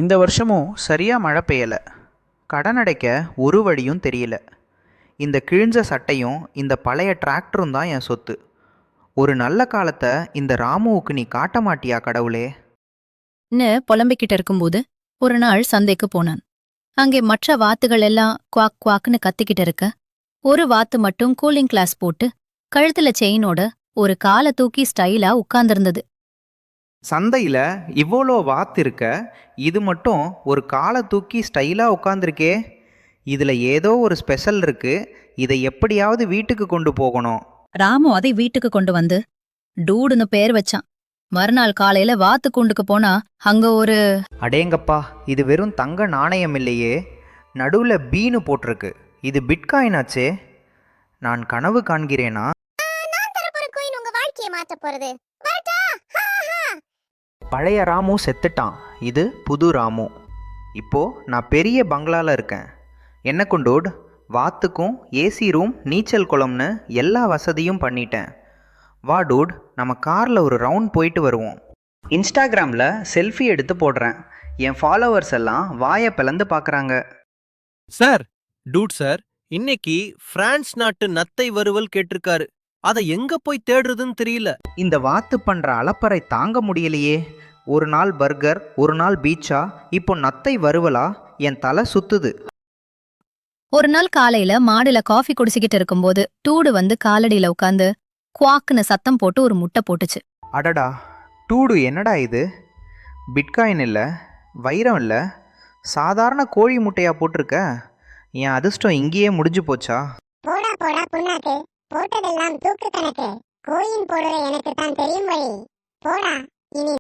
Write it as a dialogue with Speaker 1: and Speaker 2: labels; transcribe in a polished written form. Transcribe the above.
Speaker 1: இந்த வருஷமும் சரியாக மழை பெய்யலை. கடன் அடைக்க ஒரு வழியும் தெரியல. இந்த கிழிஞ்ச சட்டையும் இந்த பழைய டிராக்டரும் தான் என் சொத்து. ஒரு நல்ல காலத்தை இந்த ராமுவுக்கு நீ காட்ட மாட்டியா கடவுளே?
Speaker 2: புலம்பிக்கிட்டு இருக்கும்போது ஒரு நாள் சந்தைக்கு போனான். அங்கே மற்ற வாத்துகள் எல்லாம் குவாக் குவாக்னு கத்திக்கிட்டு இருக்க, ஒரு வாத்து மட்டும் கூலிங் கிளாஸ் போட்டு கழுத்துல செயினோட ஒரு காலை தூக்கி ஸ்டைலா உட்கார்ந்திருந்தது.
Speaker 1: சந்தையில் இவ்வளோ வாத்து இருக்க, இது மட்டும் ஒரு காலை தூக்கி ஸ்டைலாக உட்காந்துருக்கே. இதில் ஏதோ ஒரு ஸ்பெஷல் இருக்கு. இதை எப்படியாவது வீட்டுக்கு கொண்டு போகணும்.
Speaker 2: ராமு அதை வீட்டுக்கு கொண்டு வந்து டூடுன்னு பேர் வச்சான். மறுநாள் காலையில வாத்து கூண்டுக்கு போனா அங்க ஒரு
Speaker 1: அடேங்கப்பா, இது வெறும் தங்க நாணயம் இல்லையே, நடுவில் பீனு போட்டிருக்கு. இது பிட்காயின் ஆச்சே. நான் கனவு காண்கிறேனா? பழைய ராமு செத்துட்டான். இது புது ராமு. இப்போ நான் பெரிய பங்களால இருக்கேன். என்ன கொண்டோடு, வாத்துக்கும் ஏசி ரூம், நீச்சல் குளம்னு எல்லா வசதியும் பண்ணிட்டேன். வா டூட், நம்ம காரில் ஒரு ரவுண்ட் போயிட்டு வருவோம். இன்ஸ்டாகிராமில் செல்ஃபி எடுத்து போடுறேன். என் ஃபாலோவர்ஸ் எல்லாம் வாயை பிளந்து பார்க்குறாங்க.
Speaker 3: சார், டூட் சார், இன்னைக்கு பிரான்ஸ் நாட்டு நத்தை வறுவல் கேட்டிருக்காரு. அதை எங்க போய் தேடுறதுன்னு தெரியல.
Speaker 1: இந்த வாத்து பண்ணுற அலப்பறை தாங்க முடியலையே. ஒரு நாள் பர்கர், ஒரு நாள் பீச்சா, இப்போ நத்தை வறுவலா? என் தலை சுத்துது.
Speaker 2: ஒரு நாள் காலையில மாடுல காஃபி குடிச்சுக்கிட்டு இருக்கும்போது டூடு வந்து காலடியில உட்காந்து குவாக்குன்னு சத்தம் போட்டு ஒரு முட்டை போட்டுச்சு.
Speaker 1: அடடா, டூடு என்னடா இது? பிட்காயின் இல்லை, வைரம் இல்லை, சாதாரண கோழி முட்டையா போட்டிருக்க. என் அதிர்ஷ்டம் இங்கேயே முடிஞ்சு போச்சா?
Speaker 4: போடா போடா புண்ணாக்கு, போட்டதெல்லாம் தூக்கு கணக்கு. கோயின் போடுற எனக்கு தான் தெரியும் வழி. போடா, இனி